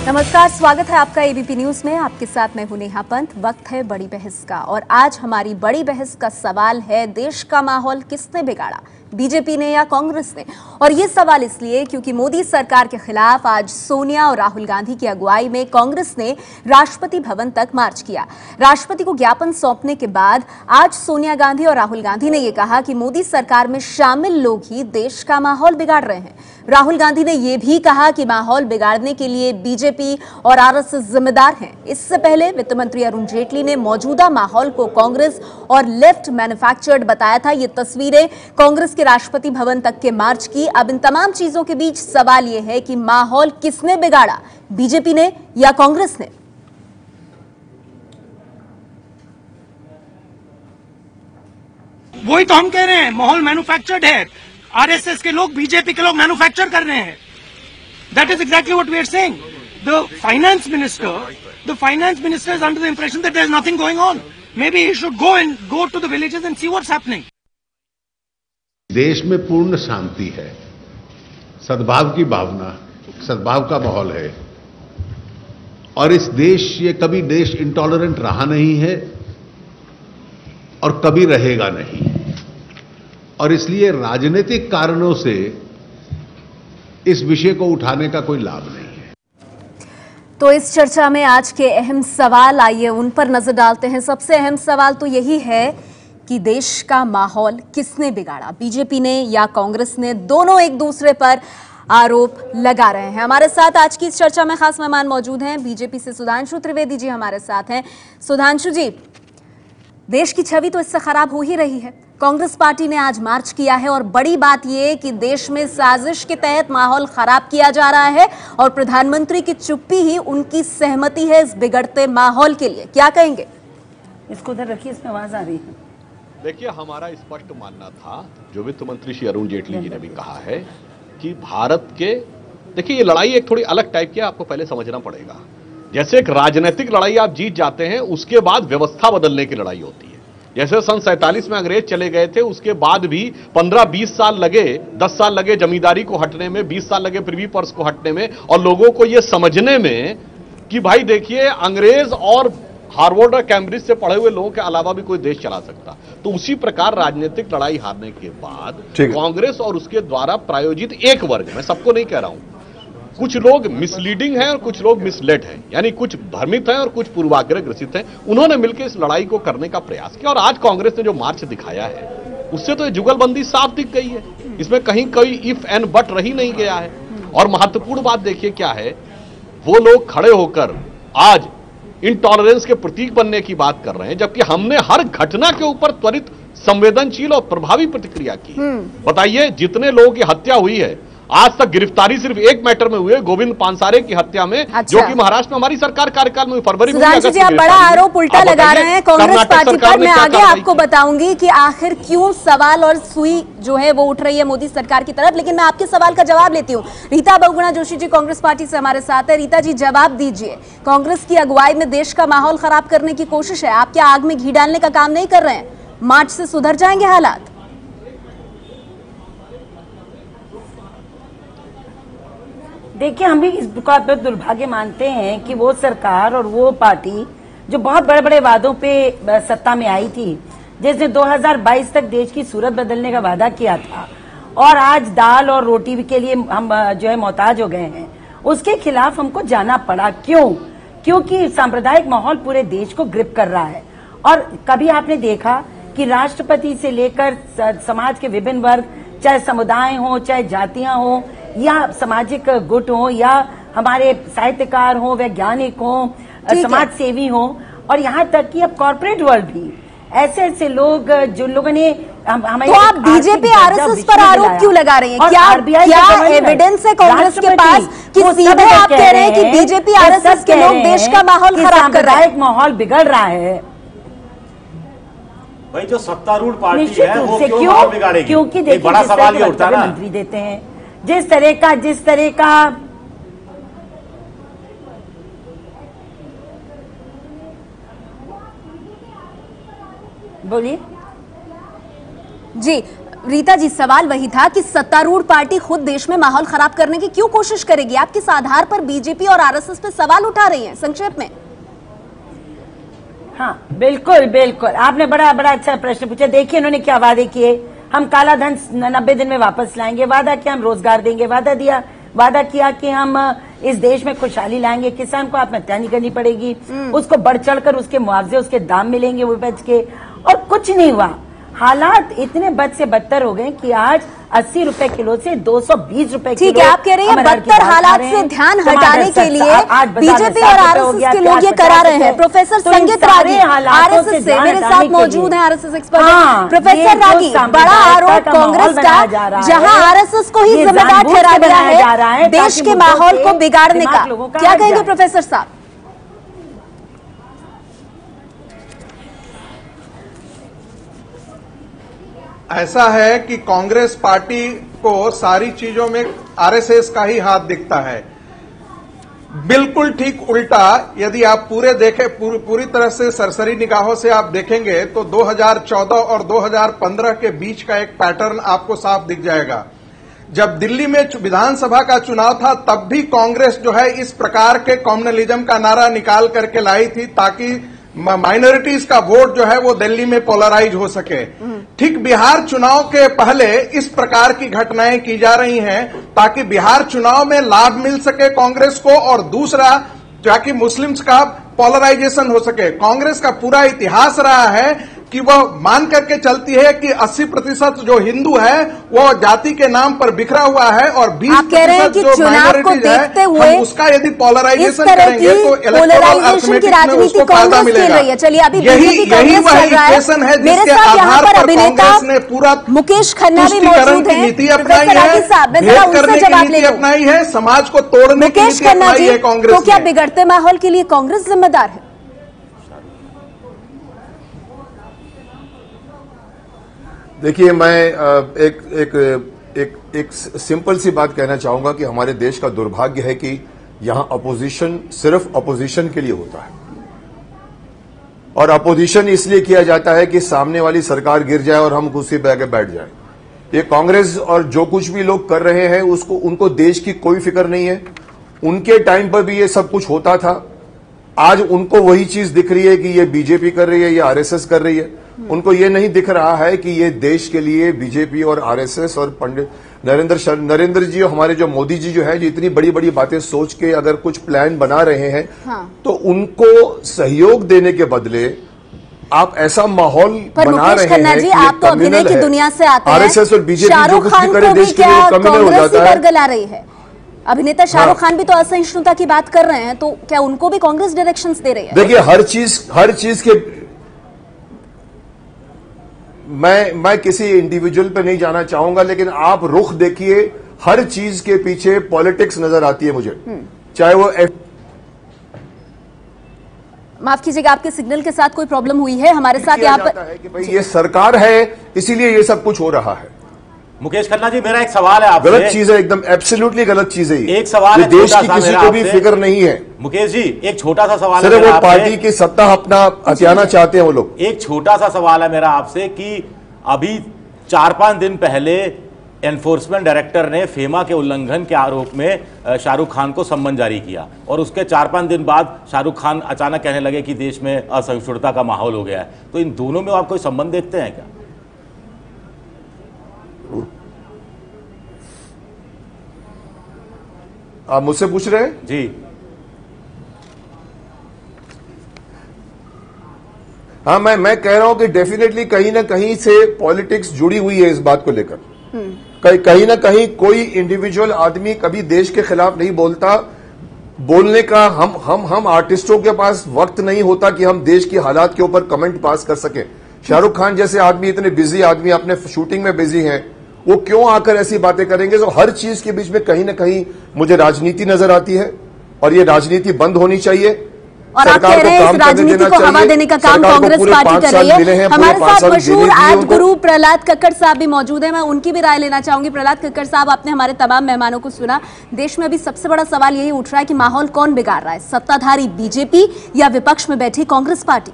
नमस्कार, स्वागत है आपका एबीपी न्यूज में। आपके साथ मैं हूं नेहा पंत। वक्त है बड़ी बहस का और आज हमारी बड़ी बहस का सवाल है, देश का माहौल किसने बिगाड़ा, बीजेपी ने या कांग्रेस ने? और ये सवाल इसलिए क्योंकि मोदी सरकार के खिलाफ आज सोनिया और राहुल गांधी की अगुवाई में कांग्रेस ने राष्ट्रपति भवन तक मार्च किया। राष्ट्रपति को ज्ञापन सौंपने के बाद आज सोनिया गांधी और राहुल गांधी ने यह कहा कि मोदी सरकार में शामिल लोग ही देश का माहौल बिगाड़ रहे हैं। राहुल गांधी ने यह भी कहा कि माहौल बिगाड़ने के लिए बीजेपी और आरएसएस जिम्मेदार हैं। इससे पहले वित्त मंत्री अरुण जेटली ने मौजूदा माहौल को कांग्रेस और लेफ्ट मैन्युफैक्चर्ड बताया था। ये तस्वीरें कांग्रेस के राष्ट्रपति भवन तक के मार्च की। अब इन तमाम चीजों के बीच सवाल यह है कि माहौल किसने बिगाड़ा, बीजेपी ने या कांग्रेस ने? वही तो हम कह रहे हैं, माहौल मैन्युफैक्चर्ड है। आरएसएस के लोग, बीजेपी के लोग मैन्युफैक्चर कर रहे हैं। That is exactly what we are saying. The finance minister is under the impression that there is nothing going on. Maybe he should go to the villages and see what's happening. देश में पूर्ण शांति है, सद्भाव की भावना, सद्भाव का माहौल है और इस देश, ये कभी देश इंटॉलरेंट रहा नहीं है और कभी रहेगा नहीं। और इसलिए राजनीतिक कारणों से इस विषय को उठाने का कोई लाभ नहीं है। तो इस चर्चा में आज के अहम सवाल, आइए उन पर नजर डालते हैं। सबसे अहम सवाल तो यही है कि देश का माहौल किसने बिगाड़ा, बीजेपी ने या कांग्रेस ने? दोनों एक दूसरे पर आरोप लगा रहे हैं। हमारे साथ आज की इस चर्चा में खास मेहमान मौजूद हैं। बीजेपी से सुधांशु त्रिवेदी जी हमारे साथ हैं। सुधांशु जी, देश की छवि तो इससे खराब हो ही रही है। कांग्रेस पार्टी ने आज मार्च किया है और बड़ी बात यह कि देश में साजिश के तहत माहौल खराब किया जा रहा है और प्रधानमंत्री की चुप्पी ही उनकी सहमति है इस बिगड़ते माहौल के लिए। क्या कहेंगे? इसको उधर रखिए, इसमें आवाज आ रही है। देखिए, हमारा स्पष्ट मानना था, जो वित्त मंत्री श्री अरुण जेटली जी ने भी कहा है कि भारत के, देखिए ये लड़ाई एक थोड़ी अलग टाइप की है, आपको पहले समझना पड़ेगा। जैसे एक राजनीतिक लड़ाई आप जीत जाते हैं, उसके बाद व्यवस्था बदलने की लड़ाई होती है। जैसे सन 47 में अंग्रेज चले गए थे, उसके बाद भी 15-20 साल लगे, 10 साल लगे जमींदारी को हटने में, 20 साल लगे प्रिवी पर्स को हटने में और लोगों को यह समझने में कि भाई देखिए, अंग्रेज और हार्वर्ड और कैम्ब्रिज से पढ़े हुए लोगों के अलावा भी कोई देश चला सकता। तो उसी प्रकार राजनीतिक लड़ाई हारने के बाद कांग्रेस और उसके द्वारा प्रायोजित एक वर्ग, मैं सबको नहीं कह रहा हूं, कुछ लोग मिसलीडिंग हैं और कुछ लोग मिसलेड हैं, यानी कुछ भ्रमित हैं और कुछ पूर्वाग्रह ग्रसित हैं, उन्होंने मिलकर इस लड़ाई को करने का प्रयास किया। और आज कांग्रेस ने जो मार्च दिखाया है, उससे तो ये जुगलबंदी साफ दिख गई है। इसमें कहीं कोई इफ एंड बट रही नहीं गया है। और महत्वपूर्ण बात देखिए क्या है, वो लोग खड़े होकर आज इंटॉलरेंस के प्रतीक बनने की बात कर रहे हैं, जबकि हमने हर घटना के ऊपर त्वरित, संवेदनशील और प्रभावी प्रतिक्रिया की। बताइए, जितने लोगों की हत्या हुई है, आज तक गिरफ्तारी सिर्फ एक मैटर में हुई है, गोविंद पानसारे की हत्या में। अच्छा। जो कि महाराष्ट्र में हमारी सरकार कार्यकाल में फरवरी में। जी, आप बड़ा आरोप उल्टा लगा रहे हैं कांग्रेस पार्टी पर। मैं आगे आपको बताऊंगी कि आखिर क्यों सवाल और सुई जो है वो उठ रही है मोदी सरकार की तरफ, लेकिन मैं आपके सवाल का जवाब लेती हूँ। रीता बहुगुणा जोशी जी कांग्रेस पार्टी से हमारे साथ है। रीता जी, जवाब दीजिए, कांग्रेस की अगुवाई में देश का माहौल खराब करने की कोशिश है। आप क्या आग में घी डालने का काम नहीं कर रहे हैं? मार्च से सुधर जाएंगे हालात? देखिए, हम भी इस बात पर दुर्भाग्य मानते हैं कि वो सरकार और वो पार्टी जो बहुत बड़े बड़े वादों पे सत्ता में आई थी, जिसने 2022 तक देश की सूरत बदलने का वादा किया था और आज दाल और रोटी के लिए हम जो है मोहताज हो गए हैं, उसके खिलाफ हमको जाना पड़ा। क्यों? क्योंकि सांप्रदायिक माहौल पूरे देश को ग्रिप कर रहा है। और कभी आपने देखा कि राष्ट्रपति से लेकर समाज के विभिन्न वर्ग, चाहे समुदाय हो, चाहे जातियां हो, या सामाजिक गुट हो, या हमारे साहित्यकार हो, वैज्ञानिक हो, समाज सेवी हो, और यहाँ तक कि अब कॉर्पोरेट वर्ल्ड भी, ऐसे ऐसे लोग जिन लोगों ने हमारे। तो आप बीजेपी आरएसएस पर आरोप क्यों लगा रही हैं? क्या एविडेंस है कांग्रेस के पास कि सीधे आप कह रहे हैं कि बीजेपी आरएसएस के लोग देश का माहौल खराब कर रहे हैं, माहौल बिगड़ रहा है? भाई, जो सत्तारूढ़ पार्टी है वो क्यों माहौल बिगाड़ेगी? क्योंकि देखिए, बड़ा सवाल ये उठता है ना, मंत्री देते हैं जिस तरह का बोलिए जी। रीता जी, सवाल वही था कि सत्तारूढ़ पार्टी खुद देश में माहौल खराब करने की क्यों कोशिश करेगी? आप किस आधार पर बीजेपी और आरएसएस पे सवाल उठा रही हैं? संक्षेप में। हाँ, बिल्कुल बिल्कुल, आपने बड़ा अच्छा प्रश्न पूछा। देखिए इन्होंने क्या वादे किए, हम काला धन 90 दिन में वापस लाएंगे, वादा किया हम रोजगार देंगे, वादा किया कि हम इस देश में खुशहाली लाएंगे, किसान को आत्महत्या नहीं करनी पड़ेगी, उसको बढ़ चढ़कर उसके मुआवजे, उसके दाम मिलेंगे वो उपज के, और कुछ नहीं हुआ। हालात इतने बद से बदतर हो गए कि आज 80 रुपए किलो से 220 रुपए किलो। ठीक है, आप कह रही हैं बदतर हालात से ध्यान हटाने के लिए बीजेपी और आरएसएस के लोग ये करा रहे हैं। प्रोफेसर संगीत रागी आरएसएस से मेरे साथ मौजूद हैं, आरएसएस एक्सपर्ट प्रोफेसर रागी। बड़ा आरोप कांग्रेस का, जहां आरएसएस को ही जिम्मेदार ठहरा गया है देश के माहौल को बिगाड़ने का। क्या कहेंगे प्रोफेसर साहब? ऐसा है कि कांग्रेस पार्टी को सारी चीजों में आरएसएस का ही हाथ दिखता है। बिल्कुल ठीक उल्टा, यदि आप पूरी तरह से सरसरी निगाहों से आप देखेंगे तो 2014 और 2015 के बीच का एक पैटर्न आपको साफ दिख जाएगा। जब दिल्ली में विधानसभा का चुनाव था तब भी कांग्रेस जो है इस प्रकार के कम्युनलिज्म का नारा निकाल करके लाई थी ताकि माइनॉरिटीज का वोट जो है वो दिल्ली में पोलराइज हो सके। ठीक बिहार चुनाव के पहले इस प्रकार की घटनाएं की जा रही हैं ताकि बिहार चुनाव में लाभ मिल सके कांग्रेस को, और दूसरा ताकि मुस्लिम्स का पोलराइजेशन हो सके। कांग्रेस का पूरा इतिहास रहा है कि वह मान करके चलती है कि 80% जो हिंदू है वो जाति के नाम पर बिखरा हुआ है और 20% जो माइनॉरिटीज है हम उसका यदि पोलराइजेशन करेंगे तो पोलराइजेशन की राजनीति कांग्रेस खेल रही है। चलिए अभी यही वह इक्वेशन है जिसके आधार पर कांग्रेस ने पूरा मुकेश खन्ना भी मौजूद हैं, नीति अपनाई है, भेद करने की नीति अपनाई है, समाज को तोड़ने की नीति अपनाई है कांग्रेस। तो क्या बिगड़ते माहौल के लिए कांग्रेस जिम्मेदार है? देखिए, मैं एक सिंपल सी बात कहना चाहूंगा कि हमारे देश का दुर्भाग्य है कि यहां अपोजिशन सिर्फ अपोजिशन के लिए होता है, और अपोजिशन इसलिए किया जाता है कि सामने वाली सरकार गिर जाए और हम कुर्सी पे आके बैठ जाए। ये कांग्रेस और जो कुछ भी लोग कर रहे हैं उनको देश की कोई फिक्र नहीं है। उनके टाइम पर भी ये सब कुछ होता था, आज उनको वही चीज दिख रही है कि ये बीजेपी कर रही है या आरएसएस कर रही है। उनको ये नहीं दिख रहा है कि ये देश के लिए बीजेपी और आरएसएस और पंडित नरेंद्र जी और हमारे जो मोदी जी जो है जो इतनी बड़ी बड़ी बातें सोच के अगर कुछ प्लान बना रहे हैं, हाँ। तो उनको सहयोग देने के बदले आप ऐसा माहौल बना रहे हैं कि आप तो अभिनय की दुनिया से आते हैं, आरएसएस और बीजेपी जो कुछ भी करे देश के लिए कम्युनल हो जाता है। अभिनेता शाहरुख खान भी तो असहिष्णुता की बात कर रहे हैं, तो क्या उनको भी कांग्रेस डायरेक्शंस दे रही है? देखिए, हर चीज के मैं किसी इंडिविजुअल पे नहीं जाना चाहूंगा, लेकिन आप रुख देखिए, हर चीज के पीछे पॉलिटिक्स नजर आती है मुझे, चाहे वो माफ कीजिएगा, आपके सिग्नल के साथ कोई प्रॉब्लम हुई है? हमारे साथ यहाँ पर है कि भाई ये सरकार है इसीलिए ये सब कुछ हो रहा है। मुकेश खन्ना जी, मेरा एक सवाल है आपसे। गलत चीज है, एकदम एब्सोल्युटली गलत चीज है। एक सवाल है, देश की किसी को भी फिक्र नहीं है। मुकेश जी, एक छोटा सा सवाल है। सिर्फ वो पार्टी की सत्ता अपना हथियाना चाहते हैं वो लोग। एक छोटा सा सवाल है मेरा आपसे कि अभी 4-5 दिन पहले एनफोर्समेंट डायरेक्टर ने फेमा के उल्लंघन के आरोप में शाहरुख खान को सम्मन जारी किया, और उसके 4-5 दिन बाद शाहरुख खान अचानक कहने लगे कि देश में असहिष्णुता का माहौल हो गया है। तो इन दोनों में आप कोई संबंध देखते हैं क्या? आप मुझसे पूछ रहे हैं? जी हाँ, मैं कह रहा हूं कि डेफिनेटली कहीं ना कहीं से पॉलिटिक्स जुड़ी हुई है इस बात को लेकर। कहीं ना कहीं कोई इंडिविजुअल आदमी कभी देश के खिलाफ नहीं बोलता। बोलने का हम आर्टिस्टों के पास वक्त नहीं होता कि हम देश की हालात के ऊपर कमेंट पास कर सके। शाहरुख खान जैसे आदमी, इतने बिजी आदमी, अपने शूटिंग में बिजी हैं, वो क्यों आकर ऐसी बातें करेंगे? तो हर चीज के बीच में कहीं ना कहीं मुझे राजनीति नजर आती है, और ये राजनीति बंद होनी चाहिए। और आप कह रहे हैं इस राजनीति को हवा देने का काम कांग्रेस पार्टी कर रही है। हमारे साथ मशहूर आज गुरु प्रहलाद कक्कड़ साहब भी मौजूद हैं, मैं उनकी भी राय लेना चाहूंगी। प्रहलाद कक्कड़ साहब, आपने हमारे तमाम मेहमानों को सुना। देश में अभी सबसे बड़ा सवाल यही उठ रहा है कि माहौल कौन बिगाड़ रहा है, सत्ताधारी बीजेपी या विपक्ष में बैठी कांग्रेस पार्टी?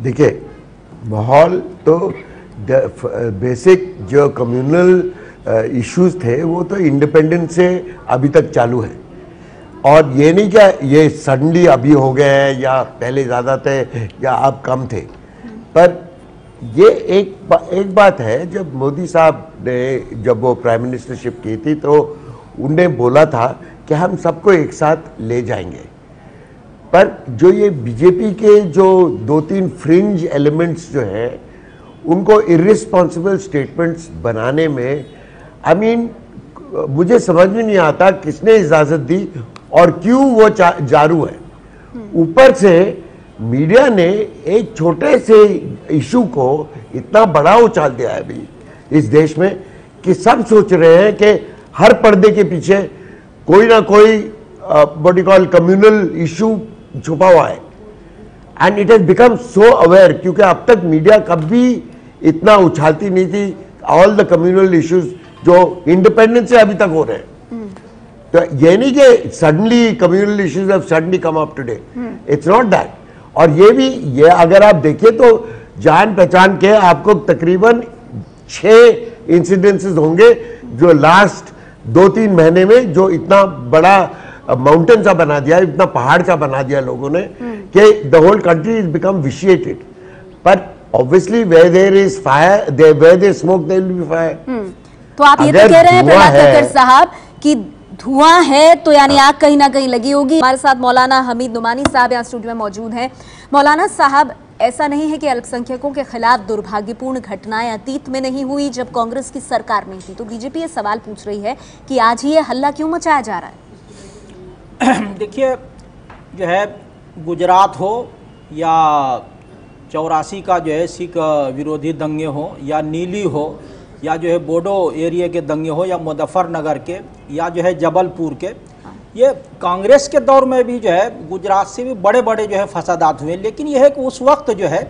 देखिए, माहौल तो बेसिक जो कम्युनल इश्यूज थे वो तो इंडिपेंडेंस से अभी तक चालू है, और ये नहीं क्या ये सडनली अभी हो गए हैं या पहले ज़्यादा थे या अब कम थे। पर ये एक बात है, जब मोदी साहब ने जब वो प्राइम मिनिस्टरशिप की थी तो उनने बोला था कि हम सबको एक साथ ले जाएंगे, पर जो ये बीजेपी के जो 2-3 फ्रिंज एलिमेंट्स जो हैं उनको इर्रिस्पॉन्सिबल स्टेटमेंट्स बनाने में मुझे समझ में नहीं आता किसने इजाज़त दी और क्यों वो जारू है। ऊपर से मीडिया ने एक छोटे से इशू को इतना बड़ा उछाल दिया है अभी इस देश में कि सब सोच रहे हैं कि हर पर्दे के पीछे कोई ना कोई what you call communal issue छुपा हुआ है, and it has become so aware, क्योंकि अब तक मीडिया कभी इतना उछालती नहीं थी ऑल द कम्युनल इश्यूज जो इंडिपेंडेंस से अभी तक हो रहे हैं। तो ये नहीं कि suddenly communal issues have suddenly come up today, it's not that. और ये अगर आप देखिए तो जान पहचान के आपको तकरीबन 6 इंसिडेंसेस होंगे जो लास्ट 2-3 महीने में जो इतना बड़ा माउंटेन सा बना दिया, इतना पहाड़ सा बना दिया लोगों ने कि the whole country is become vitiated. पर obviously where there is fire, where there smoke there will be fire. तो आप ये तो कह रहे हैं प्रहलाद खट्टर साहब कि धुआं है तो यानी आग कहीं ना कहीं लगी होगी। हमारे साथ मौलाना हमीद नुमानी साहब यहाँ स्टूडियो में मौजूद हैं। मौलाना साहब, ऐसा नहीं है कि अल्पसंख्यकों के खिलाफ दुर्भाग्यपूर्ण घटनाएं अतीत में नहीं हुई जब कांग्रेस की सरकार नहीं थी, तो बीजेपी ये सवाल पूछ रही है कि आज ही ये हल्ला क्यों मचाया जा रहा है? देखिए, जो है गुजरात हो या 84 का जो है सिख विरोधी दंगे हो या नीली हो या जो है बोडो एरिया के दंगे हो या मुजफ्फरनगर के या जो है जबलपुर के, ये कांग्रेस के दौर में भी जो है गुजरात से भी बड़े बड़े जो है फसादात हुए। लेकिन यह है कि उस वक्त जो है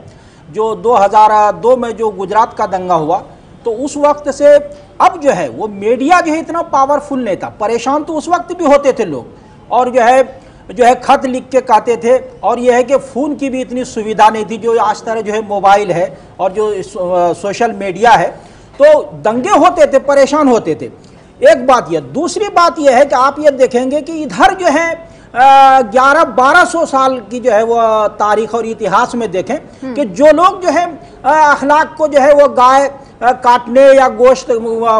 जो 2002 में जो गुजरात का दंगा हुआ तो उस वक्त से अब जो है वो मीडिया जो है इतना पावरफुल नहीं था। परेशान तो उस वक्त भी होते थे लोग, और जो है खत लिख के कहते थे, और यह है कि फ़ोन की भी इतनी सुविधा नहीं थी जो आज तरह जो है मोबाइल है और जो सोशल मीडिया है। तो दंगे होते थे, परेशान होते थे। एक बात यह, दूसरी बात यह है कि आप ये देखेंगे कि इधर जो है 1100-1200 साल की जो है वो तारीख और इतिहास में देखें कि जो लोग जो है अखलाक को जो है वो गाय काटने या गोश्त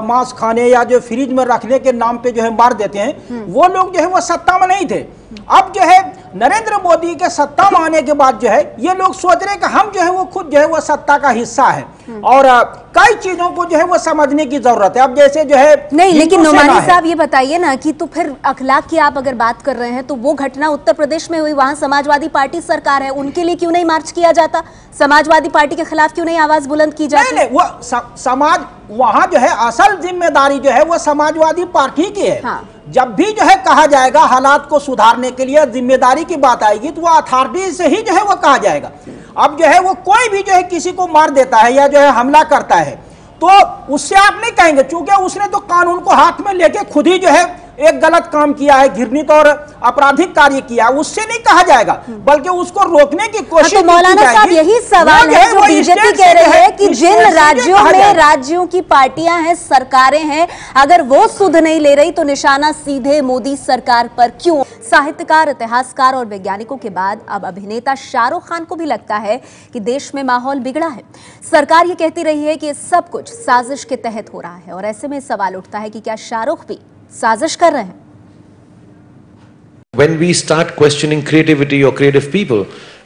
मांस खाने या जो फ्रिज में रखने के नाम पे जो है मार देते हैं, वो लोग जो है वो सत्ता में नहीं थे। अब जो है नरेंद्र मोदी के सत्ता में आने के बाद जो है ये लोग सोच रहे हैं कि हम जो है वो खुद जो है वो सत्ता का हिस्सा है, और कई चीजों को जो है वो समझने की जरूरत है। अब जैसे जो है नहीं, लेकिन नुमानी साहब ये बताइए ना कि तो फिर अखलाक की आप अगर बात कर रहे हैं तो वो घटना उत्तर प्रदेश में हुई, वहां समाजवादी पार्टी सरकार है, उनके लिए क्यों नहीं मार्च किया जाता? समाजवादी पार्टी के खिलाफ क्यों नहीं आवाज बुलंद की जाती? नहीं, वो समाज वहां जो है असल जिम्मेदारी जो है वो समाजवादी पार्टी की है। हाँ। जब भी जो है कहा जाएगा हालात को सुधारने के लिए जिम्मेदारी की बात आएगी तो वो अथॉरिटी से ही जो है वो कहा जाएगा। अब जो है वो कोई भी जो है किसी को मार देता है या जो है हमला करता है तो उससे आप नहीं कहेंगे, चूंकि उसने तो कानून को हाथ में लेके खुद ही जो है एक गलत काम किया है, घृणित और आपराधिक कार्य किया, उससे नहीं कहा जाएगा बल्कि उसको रोकने की कोशिश। तो मौलाना साहब यही सवाल है जो बीजेपी कह रही है कि जिन राज्यों में राज्यों की पार्टियां हैं, सरकारें हैं, अगर वो सुध नहीं ले रही तो निशाना सीधे मोदी सरकार पर क्यों? साहित्यकार, इतिहासकार और वैज्ञानिकों के बाद अब अभिनेता शाहरुख खान को भी लगता है कि देश में माहौल बिगड़ा है। सरकार ये कहती रही है कि सब कुछ साजिश के तहत हो रहा है, और ऐसे में सवाल उठता है कि क्या शाहरुख भी साजिश कर रहे हैं? When we start questioning creativity or creative people,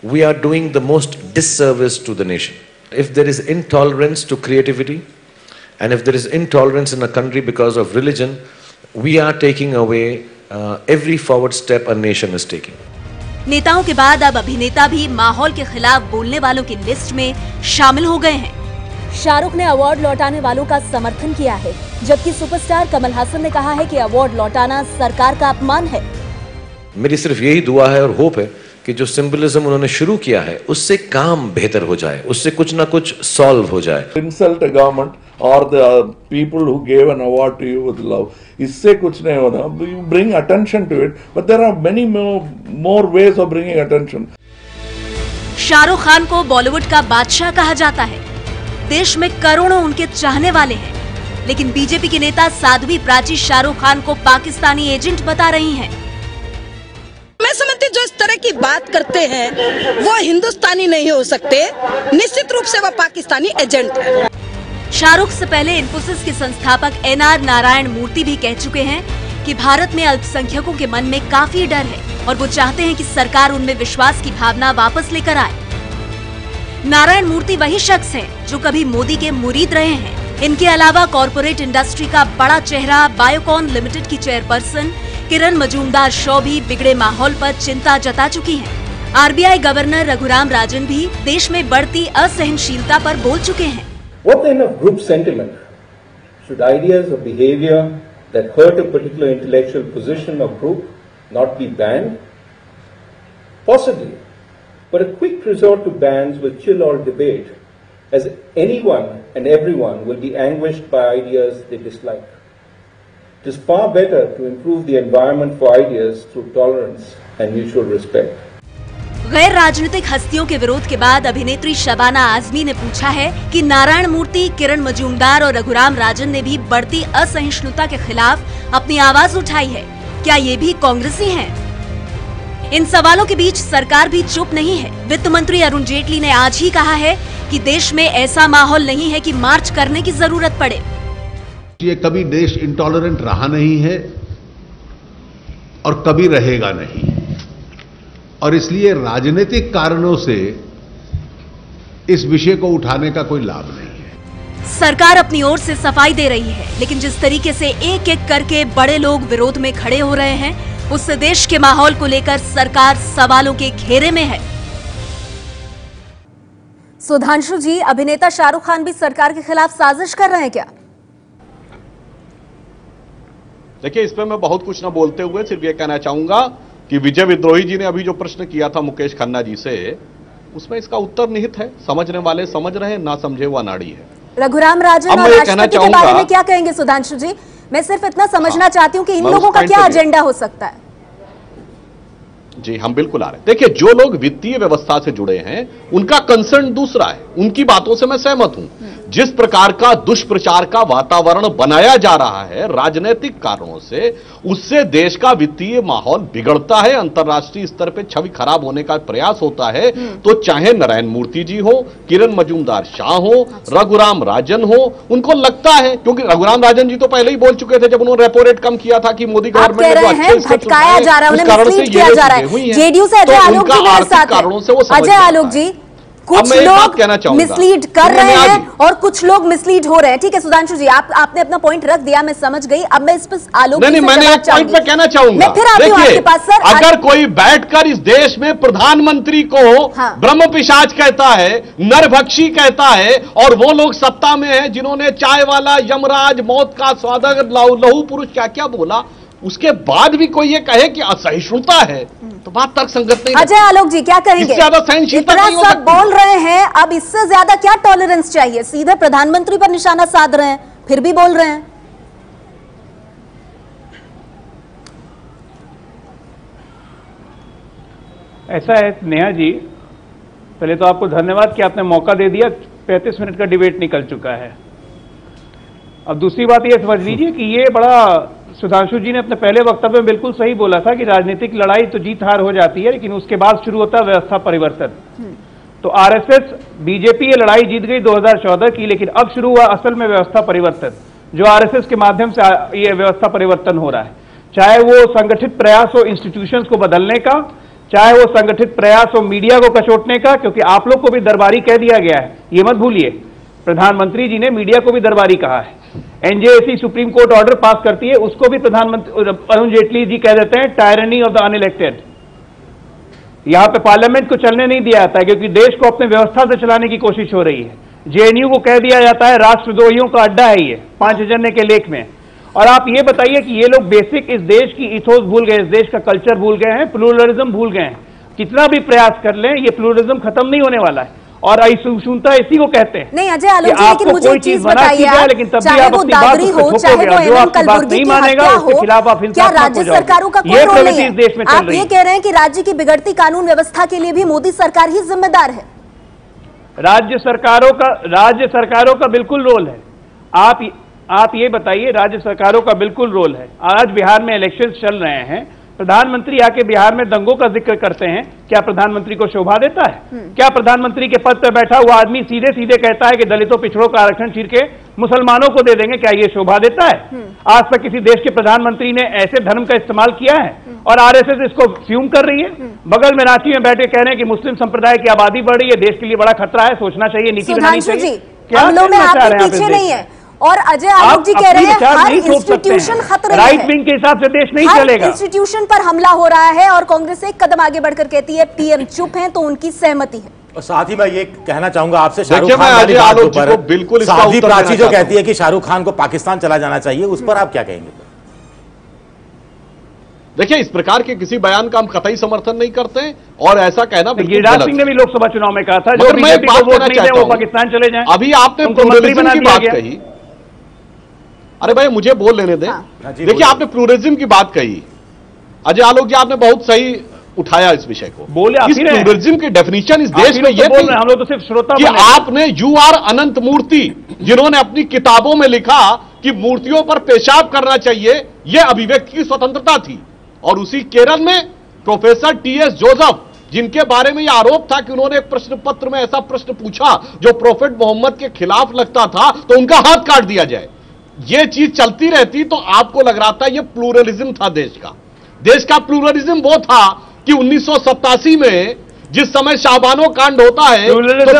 we are doing the most disservice to the nation. If there is intolerance to creativity, and if there is intolerance in a country because of religion, we are taking away every forward step a nation is taking. नेताओं के बाद अब अभिनेता भी माहौल के खिलाफ बोलने वालों की लिस्ट में शामिल हो गए हैं। शाहरुख ने अवार्ड लौटाने वालों का समर्थन किया है, जबकि सुपरस्टार कमल हासन ने कहा है कि अवार्ड लौटाना सरकार का अपमान है। मेरी सिर्फ यही दुआ है और होप है कि जो सिंबलिज्म उन्होंने शुरू किया है उससे काम बेहतर हो जाए, उससे कुछ ना कुछ सॉल्व हो जाए। इंसल्ट अ गवर्नमेंट और the people who give an award to you with love, इससे कुछ नहीं होता। You bring attention to it, but there are many more ways of bringing attention. Shahrukh Khan को बॉलीवुड का बादशाह कहा जाता है। देश में करोड़ों उनके चाहने वाले हैं, लेकिन बीजेपी के नेता साध्वी प्राची शाहरुख खान को पाकिस्तानी एजेंट बता रही हैं। मैं समझती जो इस तरह की बात करते हैं वो हिंदुस्तानी नहीं हो सकते, निश्चित रूप से वो पाकिस्तानी एजेंट है। शाहरुख से पहले इन्फोसिस के संस्थापक NR नारायण मूर्ति भी कह चुके हैं कि भारत में अल्पसंख्यकों के मन में काफी डर है और वो चाहते हैं कि सरकार उनमें विश्वास की भावना वापस लेकर आए। नारायण मूर्ति वही शख्स हैं जो कभी मोदी के मुरीद रहे हैं। इनके अलावा कॉरपोरेट इंडस्ट्री का बड़ा चेहरा बायोकॉन लिमिटेड की चेयरपर्सन किरण मजूमदार शॉ भी बिगड़े माहौल पर चिंता जता चुकी हैं। RBI गवर्नर रघुराम राजन भी देश में बढ़ती असहनशीलता पर बोल चुके हैं। What kind of group sentiment should ideas or behavior that hurt a particular intellectual position or group not be banned? Possibly, but a quick resort to bans will chill all debate, as anyone and everyone will be anguished by ideas they dislike. It is far better to improve the environment for ideas through tolerance and mutual respect. गैर राजनीतिक हस्तियों के विरोध के बाद अभिनेत्री शबाना आजमी ने पूछा है कि नारायण मूर्ति, किरण मजूमदार और रघुराम राजन ने भी बढ़ती असहिष्णुता के खिलाफ अपनी आवाज उठाई है। क्या ये भी कांग्रेसी हैं? इन सवालों के बीच सरकार भी चुप नहीं है। वित्त मंत्री अरुण जेटली ने आज ही कहा है कि देश में ऐसा माहौल नहीं है कि मार्च करने की जरूरत पड़े। ये कभी देश इंटॉलरेंट रहा नहीं है और कभी रहेगा नहीं, और इसलिए राजनीतिक कारणों से इस विषय को उठाने का कोई लाभ नहीं है। सरकार अपनी ओर से सफाई दे रही है, लेकिन जिस तरीके से एक एक करके बड़े लोग विरोध में खड़े हो रहे हैं, उससे देश के माहौल को लेकर सरकार सवालों के घेरे में है। सुधांशु जी, अभिनेता शाहरुख खान भी सरकार के खिलाफ साजिश कर रहे हैं क्या? देखिए, इसमें मैं बहुत कुछ ना बोलते हुए सिर्फ ये कहना चाहूंगा कि विजय विद्रोही जी ने अभी जो प्रश्न किया था मुकेश खन्ना जी से, उसमें इसका उत्तर निहित है। समझने वाले समझ रहे हैं, ना समझे हुआ नाड़ी है। रघुराम राजन और राष्ट्रपति के बारे में क्या कहेंगे सुधांशु जी? मैं सिर्फ इतना समझना चाहती हूँ कि इन लोगों का क्या एजेंडा हो सकता है। जी, हम बिल्कुल आ रहे हैं। देखिए, जो लोग वित्तीय व्यवस्था से जुड़े हैं उनका कंसर्न दूसरा है, उनकी बातों से मैं सहमत हूं। जिस प्रकार का दुष्प्रचार का वातावरण बनाया जा रहा है राजनीतिक कारणों से, उससे देश का वित्तीय माहौल बिगड़ता है, अंतर्राष्ट्रीय स्तर पर छवि खराब होने का प्रयास होता है। तो चाहे नारायण मूर्ति जी हो, किरण मजूमदार शाह हो, रघुराम राजन हो, उनको लगता है, क्योंकि रघुराम राजन जी तो पहले ही बोल चुके थे जब उन्होंने रेपो रेट कम किया था कि मोदी गवर्नमेंट ने भटकाया जा रहा है, उन्हें मिसलीड किया जा रहा है। जेडीयू से अजय आलोक जी मेरे साथ हैं। अजय आलोक जी, कुछ लोग मिसलीड कर रहे हैं और कुछ लोग मिसलीड हो रहे हैं। ठीक है सुधांशु जी, आपने अपना पॉइंट रख दिया, मैं समझ गई। अब मैं इस पर आलोक जी से मैंने एक पॉइंट पे कहना चाहूंगा। आपके पास सर, अगर कोई बैठकर इस देश में प्रधानमंत्री को ब्रह्म पिशाच कहता है, नरभक्षी कहता है, और वो लोग सत्ता में है जिन्होंने चाय वाला, यमराज, मौत का स्वागत, लहू पुरुष क्या क्या बोला, उसके बाद भी कोई ये कहे कि असहिष्णुता है, तो बात तर्कसंगत नहीं। अजय आलोक जी क्या कहेंगे? इससे ज्यादा सहनशीलता नहीं हो सकती। बोल रहे हैं, अब इससे ज्यादा क्या टॉलरेंस चाहिए? सीधे प्रधानमंत्री पर निशाना साध रहे हैं, फिर भी बोल रहे हैं। ऐसा है नेहा जी, पहले तो आपको धन्यवाद कि आपने मौका दे दिया। 35 मिनट का डिबेट निकल चुका है। अब दूसरी बात ये समझ लीजिए कि ये बड़ा, सुधांशु जी ने अपने पहले वक्तव्य में बिल्कुल सही बोला था कि राजनीतिक लड़ाई तो जीत हार हो जाती है, लेकिन उसके बाद शुरू होता है व्यवस्था परिवर्तन। तो आरएसएस, बीजेपी ये लड़ाई जीत गई 2014 की, लेकिन अब शुरू हुआ असल में व्यवस्था परिवर्तन, जो आरएसएस के माध्यम से ये व्यवस्था परिवर्तन हो रहा है। चाहे वो संगठित प्रयास हो इंस्टीट्यूशंस को बदलने का, चाहे वो संगठित प्रयास हो मीडिया को कचोटने का, क्योंकि आप लोग को भी दरबारी कह दिया गया है, ये मत भूलिए। प्रधानमंत्री जी ने मीडिया को भी दरबारी कहा है। NJAC supreme court order pass करती है, उसको भी प्रधानमंत्री अरुण जेटली जी कह देते हैं टायरनी ऑफ द अनइलेक्टेड। यहां पे पार्लियामेंट को चलने नहीं दिया जाता है, क्योंकि देश को अपने व्यवस्था से चलाने की कोशिश हो रही है। जेएनयू को कह दिया जाता है राष्ट्रद्रोहियों का अड्डा है ये, 5 जने के लेख में। और आप ये बताइए कि ये लोग बेसिक इस देश की इथोस भूल गए, इस देश का कल्चर भूल गए हैं, प्लूरलिज्म भूल गए हैं। कितना भी प्रयास कर लें, ये प्लूरलिज्म खत्म नहीं होने वाला है, और असहिष्णुता इसी को कहते हैं। नहीं अजय आलोक जी, लेकिन मुझे एक चीज बताइए, लेकिन तब चाहे वो दादरी हो, चाहे वो एमएम कलबुर्गी की हत्या हो, क्या राज्य सरकारों का कोई रोल नहीं है? आप ये कह रहे हैं कि राज्य की बिगड़ती कानून व्यवस्था के लिए भी मोदी सरकार ही जिम्मेदार है? राज्य सरकारों का बिल्कुल रोल है। आप ये बताइए, राज्य सरकारों का बिल्कुल रोल है। आज बिहार में इलेक्शन चल रहे हैं, प्रधानमंत्री आके बिहार में दंगों का जिक्र करते हैं, क्या प्रधानमंत्री को शोभा देता है? क्या प्रधानमंत्री के पद पर बैठा हुआ आदमी सीधे सीधे कहता है कि दलितों पिछड़ों का आरक्षण छीन के मुसलमानों को दे देंगे, क्या ये शोभा देता है? आज तक किसी देश के प्रधानमंत्री ने ऐसे धर्म का इस्तेमाल किया है? और आरएसएस इसको फ्यूम कर रही है। बगल में रांची में बैठे कह रहे हैं कि मुस्लिम संप्रदाय की आबादी बढ़ रही है, देश के लिए बड़ा खतरा है, सोचना चाहिए, नीति बनानी चाहिए। क्या पीछे नहीं है? और अजय आलोक जी कह रहे हैं हर इंस्टीट्यूशन खतरे में है। राइट विंग के हिसाब से देश नहीं चलेगा। इंस्टीट्यूशन पर हमला हो रहा है और कांग्रेस एक कदम आगे बढ़कर कहती है पीएम चुप हैं तो उनकी सहमति है। और साथ ही मैं ये कहना चाहूंगा आपसे, शाहरुख देखिए, मैं खान अजय आलोक जी को बिल्कुल इसका साध्वी उत्तर प्राची देना जो चाहता कहती है कि शाहरुख खान को पाकिस्तान चला जाना चाहिए, उस पर आप क्या कहेंगे? देखिए, इस प्रकार के किसी बयान का हम कतई समर्थन नहीं करते हैं और ऐसा कहना बिल्कुल गिरिराज सिंह ने भी लोकसभा चुनाव में कहा था, जो मगर मैं बीजेपी बात को वोट करना नहीं दे चाहता वो हूं, पाकिस्तान चले जाएं। अभी आपने उनको मंत्री प्लूरलिज्म बना की दिया बात गया। कही। अरे भाई, मुझे बोल लेने दें। देखिए, आपने प्लूरलिज्म की बात कही, अजय आलोक जी आपने बहुत सही उठाया इस विषय को। बोले इस प्लूरलिज्म की डेफिनेशन इस देश में ये थी, हम लोग तो सिर्फ श्रोता कि आपने यू आर अनंत मूर्ति, जिन्होंने अपनी किताबों में लिखा कि मूर्तियों पर पेशाब करना चाहिए, यह अभिव्यक्ति की स्वतंत्रता थी। और उसी केरल में प्रोफेसर टीएस जोसेफ, जिनके बारे में यह आरोप था कि उन्होंने एक प्रश्न पत्र में ऐसा प्रश्न पूछा जो प्रोफेट मोहम्मद के खिलाफ लगता था, तो उनका हाथ काट दिया जाए। यह चीज चलती रहती तो आपको लग रहा था यह प्लूरलिज्म था देश का। देश का प्लूरलिज्म वो था कि 1987 में जिस समय शाहबानो कांड होता है तो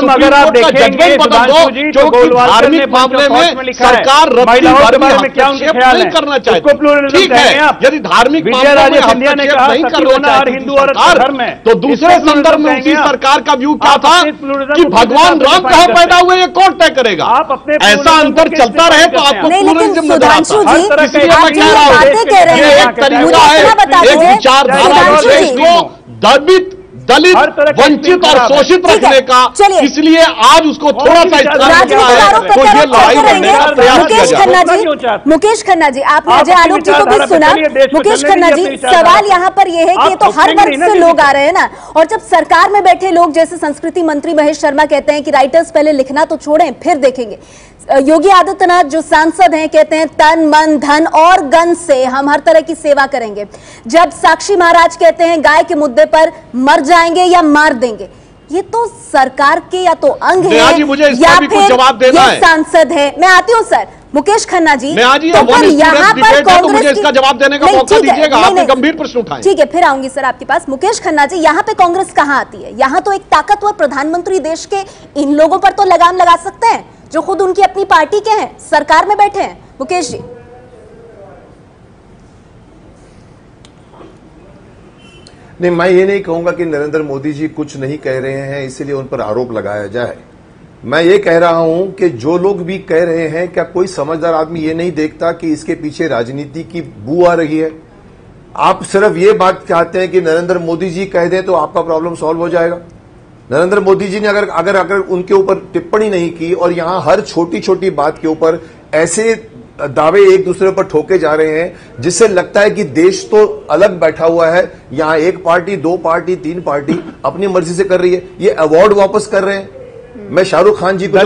अगर आप देखेंगे धार्मिक मामले में सरकार हस्तक्षेप नहीं करना चाहती। ठीक है, यदि धार्मिक मामले में हस्तक्षेप नहीं करना चाहती सरकार, तो दूसरे संदर्भ में उसी सरकार का व्यू क्या था कि भगवान राम कहां पैदा हुए ये कौन तय करेगा। ऐसा अंतर चलता रहे तो आपको प्लूरलिज्म नजर आता है। इसलिए मैं कह रहा हूं ये एक तरीका है, एक विचारधारा है इसको दबित, दलित, वंचित और शोषित रखने का, इसलिए आज उसको थोड़ा सा इस्तेमाल किया है तो ये लड़ाई लड़ने का प्रयास किया जा रहा है। मुकेश खन्ना जी, आपने अजय आलोक जी को भी सुना। मुकेश खन्ना जी, सवाल यहाँ पर यह है कि ये तो हर वर्ग से लोग आ रहे हैं ना, और जब सरकार में बैठे लोग जैसे संस्कृति मंत्री महेश शर्मा कहते हैं कि राइटर्स पहले लिखना तो छोड़ें फिर देखेंगे, योगी आदित्यनाथ जो सांसद हैं कहते हैं तन मन धन और गन से हम हर तरह की सेवा करेंगे, जब साक्षी महाराज कहते हैं गाय के मुद्दे पर मर जाएंगे या मार देंगे, ये तो सरकार के या तो अंग है या फिर जवाब देना है। सांसद है। मैं आती हूं सर, मुकेश खन्ना जी, तो फिर यहाँ पर कांग्रेस मुझे इसका जवाब देने का मौका दीजिएगा, आपने गंभीर प्रश्न उठाए। ठीक है, फिर आऊंगी सर आपके पास। मुकेश खन्ना जी, यहाँ पे कांग्रेस कहाँ आती है? यहाँ तो एक ताकतवर प्रधानमंत्री देश के इन लोगों पर तो लगाम लगा सकते हैं जो खुद उनकी अपनी पार्टी के हैं, सरकार में बैठे हैं। मुकेश जी, नहीं, मैं ये नहीं कहूंगा कि नरेंद्र मोदी जी कुछ नहीं कह रहे हैं इसीलिए उन पर आरोप लगाया जाए। मैं ये कह रहा हूं कि जो लोग भी कह रहे हैं, क्या कोई समझदार आदमी ये नहीं देखता कि इसके पीछे राजनीति की बू आ रही है? आप सिर्फ ये बात चाहते हैं कि नरेंद्र मोदी जी कह दें तो आपका प्रॉब्लम सॉल्व हो जाएगा। नरेंद्र मोदी जी ने अगर उनके ऊपर टिप्पणी नहीं की और यहां हर छोटी छोटी बात के ऊपर ऐसे दावे एक दूसरे पर ठोके जा रहे हैं जिससे लगता है कि देश तो अलग बैठा हुआ है, यहां एक पार्टी, दो पार्टी, तीन पार्टी अपनी मर्जी से कर रही है, ये अवार्ड वापस कर रहे हैं। मैं शाहरुख खान जी को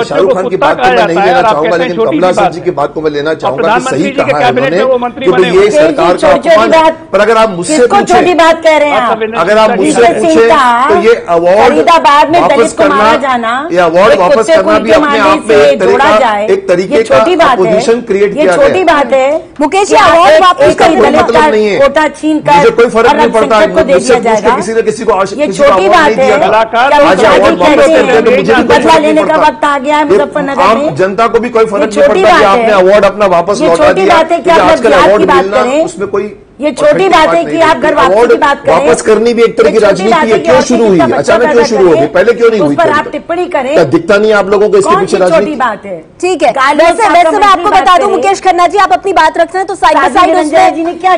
शाहरुख खान की बात को मैं नहीं लेना चाहूंगा, लेकिन कमला हसन जी की बात को मैं लेना चाहूंगा कि सही कहा है उन्होंने कि ये सरकार का अपमान। पर अगर आप मुझसे छोटी बात कह रहे हैं, अगर आप मुझसे पूछे तो ये अवार्ड वापस करना, ये अवार्ड वापस करना भी अपने आप में एक तरीके का अपोजिशन क्रिएट किया गया। छोटी बात है मुकेश जी, अवार्ड वापस का कोई मतलब नहीं है, कोटा छीन कर मुझे कोई फर्क नहीं पड़ता किसी ने किसी को ये छोटी बात है। बदला लेने का वक्त आ गया है मुजफ्फरनगर में। जनता को भी कोई फर्क नहीं पड़ता कि आपने अवार्ड अपना वापस लौटा दिया। बात है कि आजकल अवार्ड मिलना उसमें कोई ये छोटी बात है कि आप घर वापसी की बात करें, वापस करनी भी एक तरह की राजनीति है। क्यों शुरू हुई? अचानक क्यों शुरू होगी? पहले क्यों नहीं हुई? पर आप टिप्पणी करें, दिखता नहीं आप लोगों को इसके पीछे राजनीति? बात है। ठीक है, वैसे मैं आपको बता दूं मुकेश खन्ना जी, आप अपनी बात रख रहे हैं तो साइड बाय साइड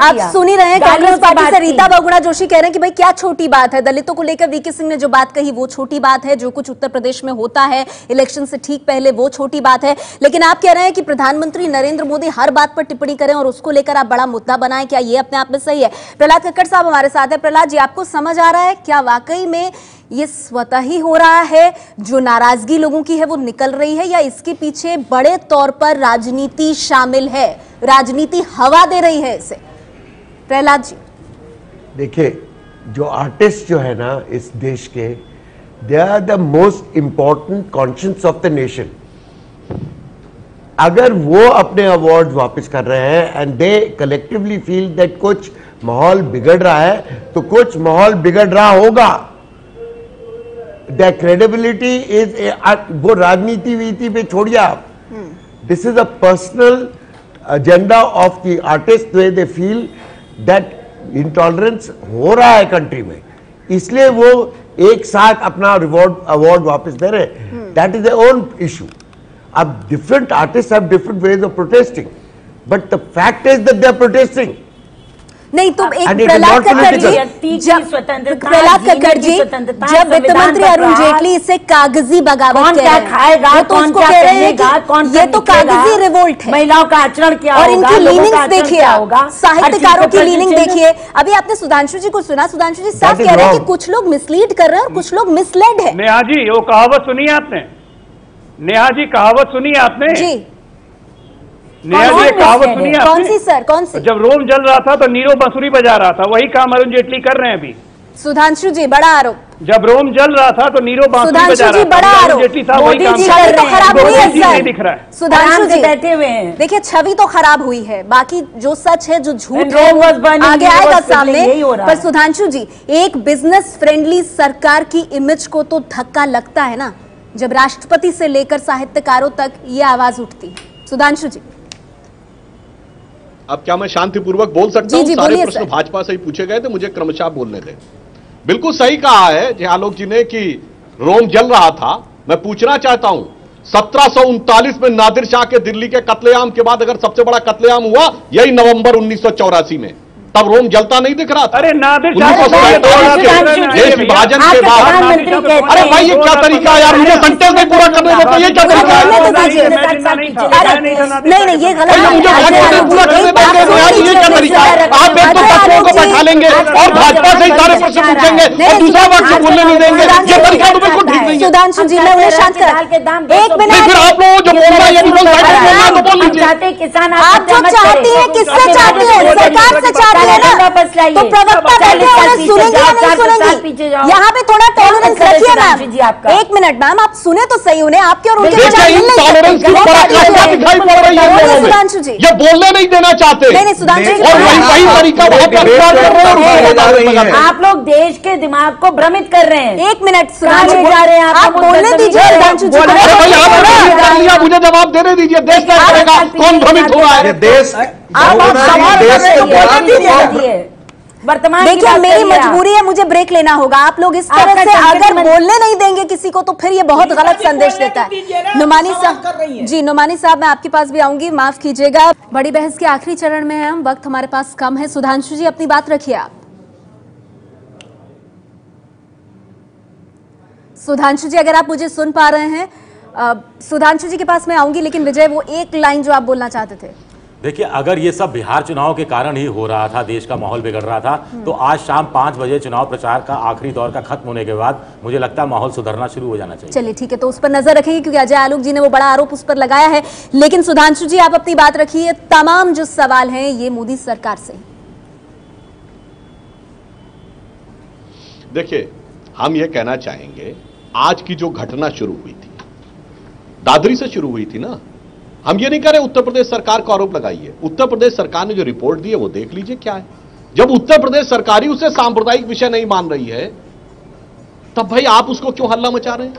आप सुन ही रहे हैं। कांग्रेस पार्टी से रीता बहुगुणा जोशी कह रहे हैं कि भाई क्या छोटी बात है, दलितों को लेकर वीके सिंह ने जो बात कही वो छोटी बात है, जो कुछ उत्तर प्रदेश में होता है इलेक्शन से ठीक पहले वो छोटी बात है। लेकिन आप कह रहे हैं कि प्रधानमंत्री नरेंद्र मोदी हर बात पर टिप्पणी करें और उसको लेकर आप बड़ा मुद्दा बनाएं, क्या ये अब अपने आप में सही है। प्रहलाद कक्कड़ साहब हमारे साथ है। प्रहलाद जी, आपको समझ आ रहा है क्या वाकई में ये स्वतः ही हो रहा है, जो नाराजगी लोगों की है वो निकल रही है, या इसके पीछे बड़े तौर पर राजनीति शामिल है, राजनीति हवा दे रही है इसे? प्रहलाद जी देखिए, जो आर्टिस्ट जो है ना इस देश के, they are the most important conscience of the nation. अगर वो अपने अवार्ड वापस कर रहे हैं and they collectively feel that कुछ माहौल बिगड़ रहा है, तो कुछ माहौल बिगड़ रहा होगा। द क्रेडिबिलिटी इज, वो राजनीति वीति पे छोड़िए आप, this is a personal agenda of the artist, way they feel that intolerance हो रहा है कंट्री में, इसलिए वो एक साथ अपना अवार्ड वापस दे रहे हैं। That is their own issue. अब different artist have different ways of protesting, but the fact is that they are protesting. नहीं तो एक प्रहलाद कक्कड़ जी, जब प्रहलाद कक्कड़ जी, जब वित्त मंत्री अरुण जेटली इसे कागजी बगावत कह रहे हैं, तो उसको कह रहे हैं कि ये तो कागजी रिवोल्ट है, महिलाओं का आचरण क्या होगा, और इनकी लीनिंग्स देखिए, साहित्यकारों की लीनिंग देखिए। अभी आपने सुधांशु जी को सुना, सुधांशु जी साफ कह रहे हैं कि कुछ लोग मिसलीड कर रहे हैं और कुछ लोग मिसलेड है। नेहा जी, वो कहावत सुनी आपने? नेहा जी, कहावत सुनी आपने? जी नेहा जी, ये कहावत सुनी आपने? कौन सी सर, कौन सी? जब रोम जल रहा था तो नीरो बांसुरी बजा रहा था, वही काम अरुण जेटली कर रहे हैं अभी। सुधांशु जी, बड़ा आरोप। जब रोम जल रहा था तो नीरो बांसुरी बजा रहा था, बड़ा आरोप। जेटली साहब वही काम छवि तो खराब हुई है सर, दिख रहा है। सुधांशु जी बैठे हुए हैं, देखिए छवि तो खराब हुई है, बाकी जो सच है, जो झूठ है, आगे आएगा सामने। पर सुधांशु जी, एक बिजनेस फ्रेंडली सरकार की इमेज को तो धक्का लगता है ना, जब राष्ट्रपति से लेकर साहित्यकारों तक ये आवाज उठती है। सुधांशु जी, अब क्या मैं शांतिपूर्वक बोल सकता हूं? सारे प्रश्न सर। भाजपा से ही पूछे गए थे, मुझे क्रमशः बोलने दें। बिल्कुल सही कहा है जय आलोक जी ने कि रोम जल रहा था। मैं पूछना चाहता हूं, 1739 में नादिर शाह के दिल्ली के कत्लेआम के बाद अगर सबसे बड़ा कत्लेआम हुआ यही नवंबर 1984 में, तब रोम जलता नहीं दिख रहा था। अरे नादिर शाह देश विभाजन के बाद, अरे भाई ये क्या तरीका है यार, मुझे सेंटेंस नहीं पूरा करने देता, ये क्या तरीका है? नहीं ये गलत है, मुझे पूरा करने देंगे, ये क्या तरीका है? आप एक तो तत्वों को बैठा लेंगे और भाजपा से ही सारे प्रश्न पूछेंगे और दूसरा वाक्य बोलने नहीं देंगे, ये तरीका तो बिल्कुल ठीक नहीं है। सुधांशु जी, मैं उन्हें शांत कर, एक मिनट। फिर आप लोग जो बोलना है यदि बोलना तो बोल लीजिए। किसान आप जो चाहती है, किससे चाहती है? सरकार से चाहती है ना, तो प्रवक्ता बैठे उन्हें सुनेंगे या नहीं सुनेंगे? यहाँ पे थोड़ा टॉलरेंस रखिए मैम। एक मिनट मैम, आप सुने तो सही उन्हें, आपके और उनके सुधांशु जी, ये बोलने नहीं देना चाहते। नहीं सुधांशु जी, और वही तरीका आप लोग देश के दिमाग को भ्रमित कर रहे हैं। एक मिनट सुधांशु जा रहे हैं, आप बोलने दीजिए सुधांशु जी। मुझे जवाब देने दीजिए, देश क्या करेगा, कौन भ्रमित हो रहा है? देश वर्तमान देखिए मेरी मजबूरी है, मुझे ब्रेक लेना होगा। आप लोग इस तरह से अगर बोलने नहीं देंगे किसी को तो फिर ये बहुत गलत संदेश देता है। नुमानी साहब जी, नुमानी साहब मैं आपके पास भी आऊंगी, माफ कीजिएगा। बड़ी बहस के आखिरी चरण में है हम, वक्त हमारे पास कम है। सुधांशु जी अपनी बात रखिए आप। सुधांशु जी अगर आप मुझे सुन पा रहे हैं, सुधांशु जी के पास मैं आऊंगी, लेकिन विजय वो एक लाइन जो आप बोलना चाहते थे। देखिए, अगर ये सब बिहार चुनाव के कारण ही हो रहा था, देश का माहौल बिगड़ रहा था, तो आज शाम 5 बजे चुनाव प्रचार का आखिरी दौर का खत्म होने के बाद मुझे लगता है माहौल सुधरना शुरू हो जाना चाहिए। चलिए ठीक है, तो उस पर नजर रखेंगे क्योंकि अजय आलोक जी ने वो बड़ा आरोप उस पर लगाया है। लेकिन सुधांशु जी आप अपनी बात रखिए, तमाम जो सवाल हैं ये मोदी सरकार से। देखिए, हम ये कहना चाहेंगे, आज की जो घटना शुरू हुई थी, दादरी से शुरू हुई थी ना। हम ये नहीं कह रहे उत्तर प्रदेश सरकार को आरोप लगाइए, उत्तर प्रदेश सरकार ने जो रिपोर्ट दी है वो देख लीजिए क्या है। जब उत्तर प्रदेश सरकार ही उसे सांप्रदायिक विषय नहीं मान रही है, तब भाई आप उसको क्यों हल्ला मचा रहे हैं?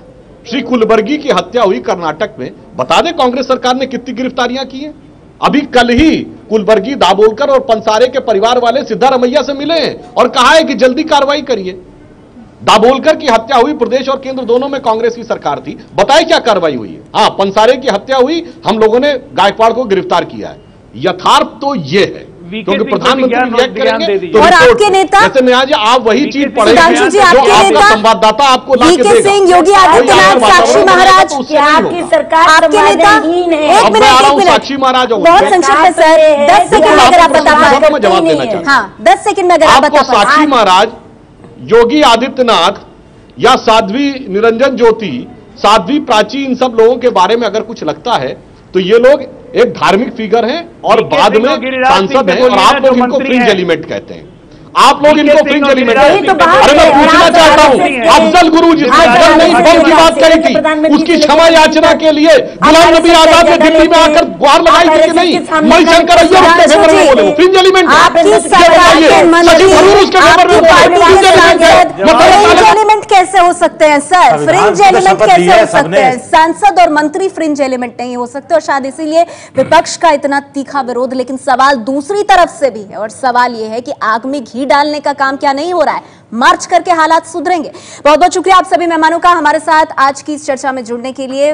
श्री कुलबर्गी की हत्या हुई कर्नाटक में, बता दें कांग्रेस सरकार ने कितनी गिरफ्तारियां की हैं। अभी कल ही कुलबर्गी, दाभोलकर और पंसारे के परिवार वाले सिद्धारमैया से मिले हैं और कहा है कि जल्दी कार्रवाई करिए। दाभोलकर की हत्या हुई, प्रदेश और केंद्र दोनों में कांग्रेस की सरकार थी, बताए क्या कार्रवाई हुई है? हाँ, पंसारे की हत्या हुई, हम लोगों ने गायकवाड़ को गिरफ्तार किया है। यथार्थ तो ये है, क्योंकि प्रधानमंत्री रिएक्ट करेंगे तो और आपके नेता जैसे न्याय जी आप वही चीज पढ़ेंगे सुधांशु जी, आपके नेता संवाददाता आपको वीके सिंह, योगी आदित्यनाथ, साक्षी महाराज महाराज, तो उससे क्या नहीं आपकी होगा। सरकार आपके नेता संवादहीन है? एक अब मैं मिनट, आ रहा एक हूँ, मिनट। साक्षी महाराज बहुत संक्षिप्त में सर, 10 सेकंड में अगर आप बता पाए। मैं जवाब देना चाहता हूं। हाँ, 10 सेकंड में अगर आप आपको बता पाए। साक्षी महाराज, योगी आदित्यनाथ या साध्वी निरंजन ज्योति, साध्वी प्राची, इन सब लोगों के बारे में अगर कुछ लगता है तो ये लोग एक धार्मिक फिगर हैं और बाद में सांसद हैं, और आप लोग इनको फ्रिंज एलिमेंट कहते हैं। आप लोग इनको फ्रिंज एलिमेंट कहते हैं। अरे मैं पूछना चाहता हूं, अफजल गुरु जिसने जल नहीं बम की बात कही थी, उसकी क्षमा याचना के लिए गुलाम नबी आजाद ने दिल्ली में आकर गुहार लगाई थी कि नहीं? मणिशंकर अय्यर उसके फेवर में बोले, फ्रिंज एलिमेंट फ्रिंज एलिमेंट कैसे हो सकते हैं सर? फ्रिंज एलिमेंट कैसे हो सकते हैं? सांसद और मंत्री फ्रिंज एलिमेंट नहीं हो सकते, और शायद इसीलिए विपक्ष का इतना तीखा विरोध। लेकिन सवाल दूसरी तरफ से भी है, और सवाल यह है कि आग में घी डालने का काम क्या नहीं हो रहा है? मार्च करके हालात सुधरेंगे। बहुत बहुत शुक्रिया आप सभी मेहमानों का हमारे साथ आज की इस चर्चा में जुड़ने के लिए।